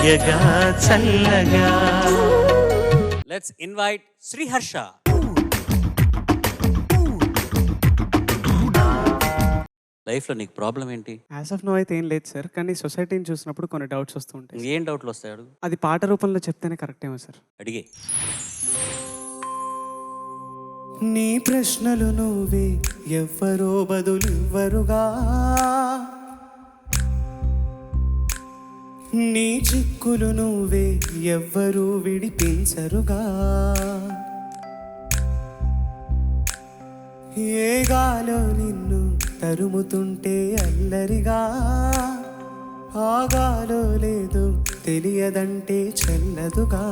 తీయగా చల్లగా. Let's invite Sriharsha. లైఫ్లో నీకు ప్రాబ్లం ఏంటి? యాజ్ ఆఫ్ నో అయితే ఏం లేదు సార్. కానీ సొసైటీని చూసినప్పుడు కొన్ని డౌట్స్ వస్తూ ఉంటాయి. ఏం డౌట్లు వస్తాయి అడుగు. అది పాట రూపంలో చెప్తేనే కరెక్ట్ ఏమో సార్. అడిగే. నీ ప్రశ్నలు నువ్వే ఎవ్వరో బదులివ్వరుగా, నీ చిక్కులు నువ్వే ఎవ్వరూ విడిపించరుగా. ఏ గాలో నిన్ను తరుముతుంటే అల్లరిగా, ఆగాలో లేదో తెలియదంటే చెల్లదుగా.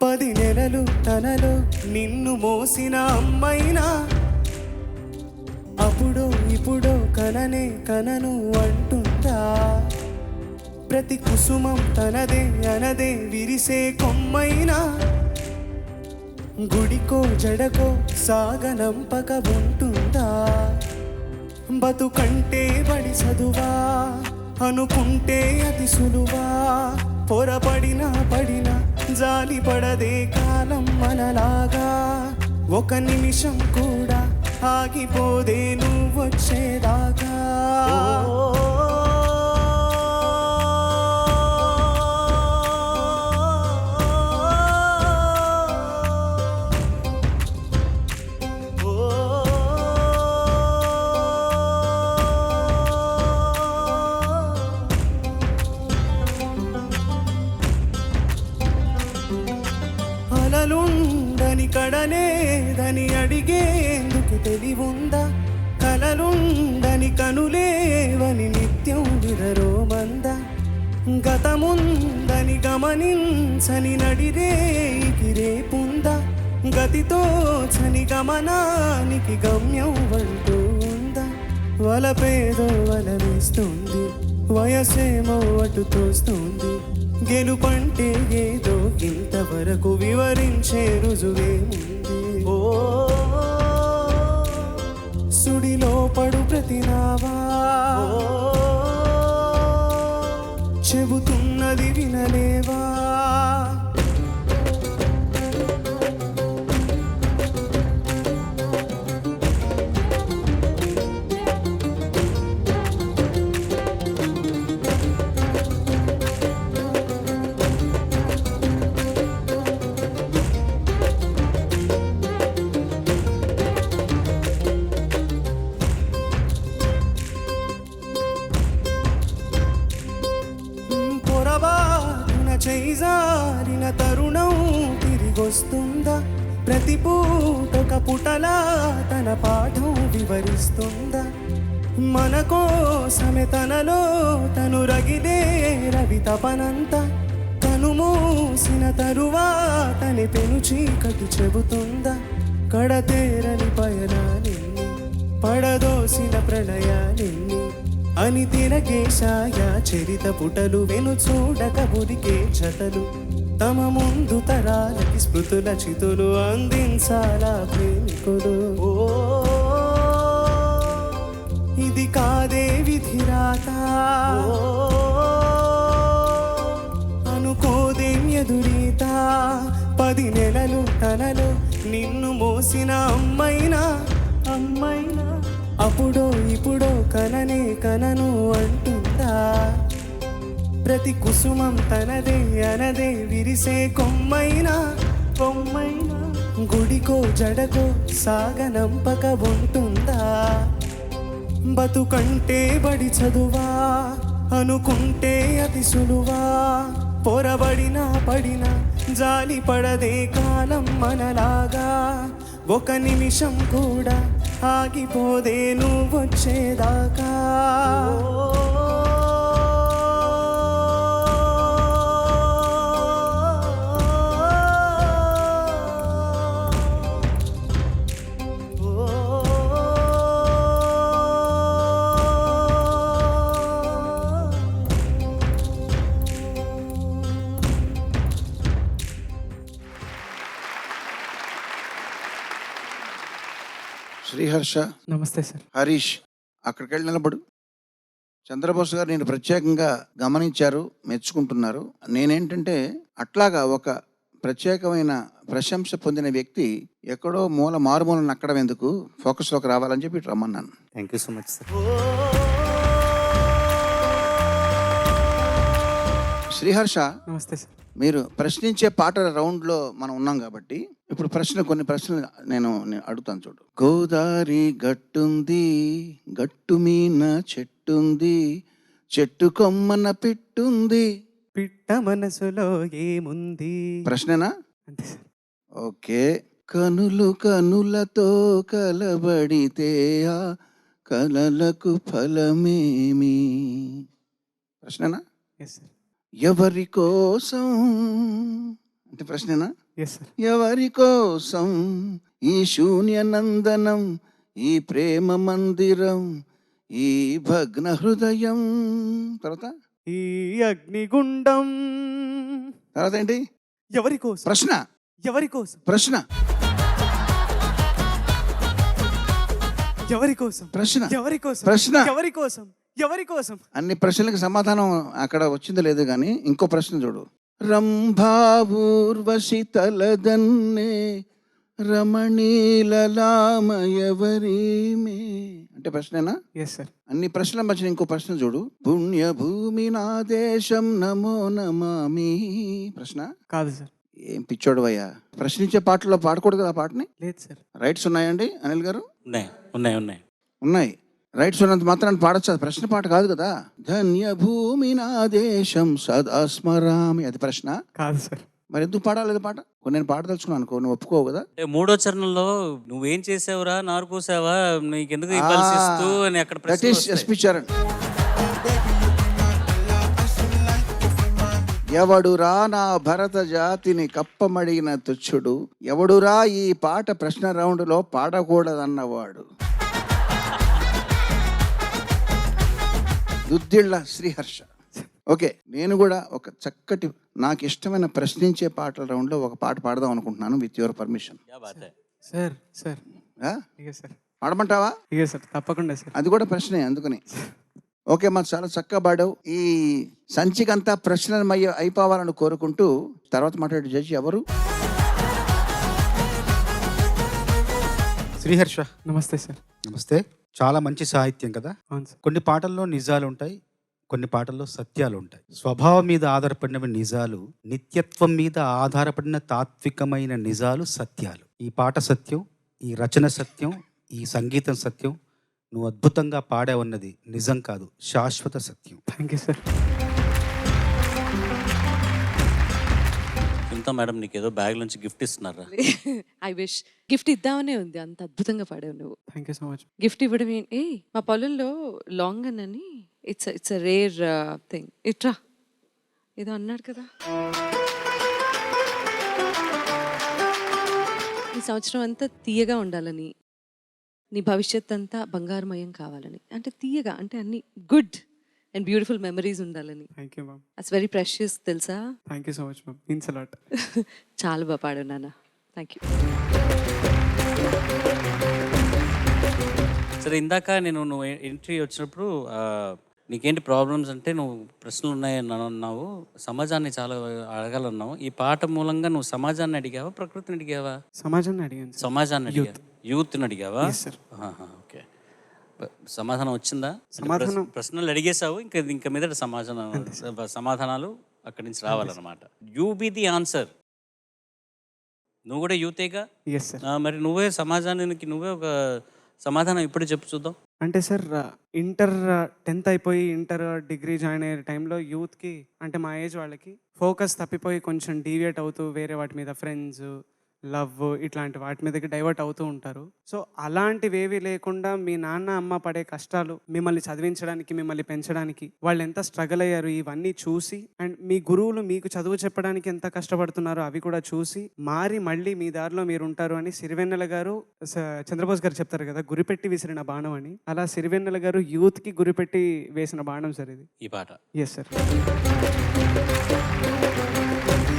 10 నెలలు తనలో నిన్ను మోసిన అమ్మైనా అప్పుడో ఇప్పుడో కననే కనను అంటుందా. ప్రతి కుసుమం తనదే అనదే విరిసే కొమ్మైనా గుడికో జడకో సాగనంపక ఉంటుందా. బతుకంటే బడి చదువా అనుకుంటే అది సులువా. పొరపడినా పడినా జాలి పడదే కాలం మనలాగా. ఒక నిమిషం కూడా ఆగిపోదే నువ్వొచ్చేదాకా. కలలుండని కడలేదని అడిగేందుకు తెలివుందా. కలలుండని కనులేవని నిత్యం విరరోమంద. గతముందని గమనించని నడిరేకి రేపుందా. గతితో చని గమనానికి గమ్యం అంటూ ఉందా. వలపేదో వల వేస్తుంది, వయసేమో అటు తోస్తుంది. గెలుపంటే ఏదో ఇంతవరకు వివరించే రుజువేముంది. ఓ సుడిలో పడు ప్రతినావా చెబుతున్నది వినలేవా. చేజారిన తరుణం తిరిగొస్తుందా. ప్రతి పూటొక పుటలా తన పాఠం వివరిస్తుందా. మన కోసమే తనలో తను రగిలే రవి తపనంతా. తను మూసిన తరువాతని పెను చీకటి చెబుతుందా. కడతేరని పయనాలిన్ని పడదోసిన ప్రళయాలిన్ని అని తిరగేశాయా చరిత పుటలు. వెను చూడక ఉరికే జతలు తమ ముందు తరాలకి స్మృతుల చితులు అందించాలా ప్రేమికుడు. ఓ ఇది కాదే విధిరాత అనుకోదేం ఎదురీత. 10 నెలలు తనలో నిన్ను మోసిన అమ్మైనా అప్పుడో ఇప్పుడో కననే కనను అంటుందా. ప్రతి కుసుమం తనదే అనదే విరిసే కొమ్మైనా గుడికో జడకో సాగనంపక ఉంటుందా. బతుకంటే బడి చదువా అనుకుంటే అతి సులువా. పొరబడినా పడినా జాలి పడదే కాలం మనలాగా. ఒక నిమిషం కూడా ఆగిపోదే నువ్వొచ్చేదాకా. శ్రీహర్ష. నమస్తే సార్. హరీష్ అక్కడికి వెళ్ళి నిలబడు. చంద్రబోస్ గారు నేను ప్రత్యేకంగా గమనించారు, మెచ్చుకుంటున్నారు. నేనేంటంటే అట్లాగా ఒక ప్రత్యేకమైన ప్రశంస పొందిన వ్యక్తి ఎక్కడో మారుమూలను నక్కడం ఎందుకు, ఫోకస్లోకి రావాలని చెప్పి ఇటు రమ్మన్నాను. Thank you so much sir. Sriharsha, నమస్తే సార్. మీరు ప్రశ్నించే పాటల రౌండ్లో మనం ఉన్నాం కాబట్టి ఇప్పుడు కొన్ని ప్రశ్నలు నేను అడుగుతాను చూడు. గోదారి గట్టుంది, గట్టు మీన చెట్టుంది, చెట్టు కొమ్మన పిట్టుంది. పిట్ట మనసులో ఏముంది? ప్రశ్నేనా? అంతే సార్. ఓకే. కనులు కనులతో కలబడితే ఆ కలలకు ఫలమేమి? ప్రశ్నేనా? Yes sir. ఎవరి కోసం అంటే ప్రశ్నేనా? Yes sir. ఎవరి కోసం ఈ శూన్య నందనం, ఈ ప్రేమ మందిరం, ఈ భగ్న హృదయం? తర్వాత ఈ అగ్నిగుండం తర్వాత ఏంటి? ఎవరి కోసం? ప్రశ్న. ఎవరి కోసం? ప్రశ్న. ఎవరి కోసం? ప్రశ్న. ఎవరి కోసం? ప్రశ్న. ఎవరి కోసం? ఎవరి కోసం? అన్ని ప్రశ్నలకు సమాధానం అక్కడ వచ్చిందో లేదు కానీ ఇంకో ప్రశ్న చూడు. రంభా ఊర్వశి తలదన్నే రమణీలలామయవరీమే అంటే ప్రశ్నేనా? Yes sir. అన్ని ప్రశ్నల మధ్య ఇంకో ప్రశ్న చూడు. పుణ్యభూమి నా దేశం నమో నమామి. ప్రశ్న కాదు సార్. ఏం పిచ్చోడు అయ్యా, ప్రశ్నించే పాటల్లో పాడకూడదు కదా పాటని? లేదు సార్. రైట్స్ ఉన్నాయండి అనిల్ గారు? ఉన్నాయి ఉన్నాయి ఉన్నాయి ఉన్నాయి. రైట్స్ ఉన్నంత మాత్రాన్ని పాడచ్చు, అది ప్రశ్న పాట కాదు కదా. ధన్య భూమి నా దేశం సదా స్మరామి అది ప్రశ్న కాదు సార్. మరి ఎందుకు పాడాలి పాట? నేను పాడదలుచుకున్నాను అనుకో, నువ్వు ఒప్పుకోవు కదా. అంటే మూడో చరణంలో నువ్వేం చేసావురా, నారు పోసావా, నీకెందుకు ఇవ్వాల్సి ఇస్తూ అని అక్కడ దట్ ఈస్ ఎస్పి చరణ్. ఎవడురా నా భరత జాతిని కప్పమడిగిన తుచ్చుడు, ఎవడురా ఈ పాట ప్రశ్న రౌండ్లో పాడకూడదన్నవాడు. దుద్దిళ్ళ శ్రీహర్ష. ఓకే, నేను కూడా ఒక చక్కటి నాకు ఇష్టమైన ప్రశ్నించే పాటల రౌండ్లో ఒక పాట పాడదాం అనుకుంటున్నాను with your permission. Sir sir ఇక సార్ పాడమంటావా? ఇక సార్ తప్పకుండా సార్. అది కూడా ప్రశ్నే అందుకని. ఓకే మా చాలా చక్కగా పాడావు. ఈ సంచికంతా ప్రశ్నలమయ్య అయిపోవాలని కోరుకుంటూ తర్వాత మాట్లాడే జడ్జి ఎవరు? శ్రీహర్ష. నమస్తే సార్. నమస్తే. చాలా మంచి సాహిత్యం కదా. అవును సార్. కొన్ని పాటల్లో నిజాలు ఉంటాయి, కొన్ని పాటల్లో సత్యాలు ఉంటాయి. స్వభావం మీద ఆధారపడినవి నిజాలు, నిత్యత్వం మీద ఆధారపడిన తాత్వికమైన నిజాలు సత్యాలు. ఈ పాట సత్యం, ఈ రచన సత్యం, ఈ సంగీతం సత్యం. నువ్వు అద్భుతంగా పాడావన్నది నిజం కాదు, శాశ్వత సత్యం. Thank you sir. ఇంత మేడం నీకు ఏదో బ్యాగ్ నుంచి గిఫ్ట్ ఇస్తున్నారా? ఐ విష్ గిఫ్ట్ ఇద్దామనే ఉంది, అంత అద్భుతంగా పాడావు నువ్వు. Thank you so much. Gift ఇవ్వడం మా పొలంలో లాంగ్ అని ఇట్స్ రేర్ థింగ్. ఇట్రా ఏదో అన్నాడు కదా, ఈ సంవత్సరం అంతా తీయగా ఉండాలని, నీ భవిష్యత్ అంతా బంగారమయం కావాలని. అంటే తీయగా అంటే అన్ని గుడ్ అండ్ బ్యూటిఫుల్ మెమరీస్ ఉండాలని. Thank you ma'am. It's very precious తెలుసా. Thank you so much ma'am. Means a lot. చాలా బాగా పాడావు నాన్న. Thank you. సరే, ఇందాక నువ్వు ఎంట్రీ వచ్చినప్పుడు నీకేంటి ప్రాబ్లమ్స్ అంటే నువ్వు ప్రశ్నలు ఉన్నాయని అన్నావు, సమాజాన్ని చాలా అడగాలన్నావు. ఈ పాట మూలంగా నువ్వు సమాజాన్ని అడిగావా, ప్రకృతిని అడిగావా? సమాజాన్ని అడిగాను. సమాజాన్ని అడిగా, యూత్ని అడిగావా? సార్. ఓకే, సమాధానం వచ్చిందా? సమాధానం ప్రశ్నలు అడిగేసావు, ఇంకా మీద సమాధానాలు అక్కడి నుంచి రావాలన్నమాట. You be the answer. నువ్వు కూడా యూతేగా. Yes sir. మరి నువ్వే సమాజానికి నువ్వే ఒక సమాధానం ఇప్పుడు చెప్పు చూద్దాం. అంటే సార్ ఇంటర్ 10th అయిపోయి ఇంటర్ డిగ్రీ జాయిన్ అయ్యే టైంలో యూత్కి అంటే మా ఏజ్ వాళ్ళకి ఫోకస్ తప్పిపోయి కొంచెం డీవియేట్ అవుతూ వేరే వాటి మీద ఫ్రెండ్స్, లవ్ ఇట్లాంటి వాటి మీదకి డైవర్ట్ అవుతూ ఉంటారు. సో అలాంటివి ఏవి లేకుండా మీ నాన్న అమ్మ పడే కష్టాలు, మిమ్మల్ని చదివించడానికి, మిమ్మల్ని పెంచడానికి వాళ్ళు ఎంత స్ట్రగుల్ అయ్యారు ఇవన్నీ చూసి, అండ్ మీ గురువులు మీకు చదువు చెప్పడానికి ఎంత కష్టపడుతున్నారో అవి కూడా చూసి మారి మళ్ళీ మీ దారిలో మీరు ఉంటారు అని సిరివెన్నెల గారు, చంద్రబోస్ గారు చెప్తారు కదా, గురిపెట్టి విసిరిన బాణం అని. అలా సిరివెన్నెల గారు యూత్కి గురిపెట్టి వేసిన బాణం సార్ ఇది, ఈ పాట. Yes sir.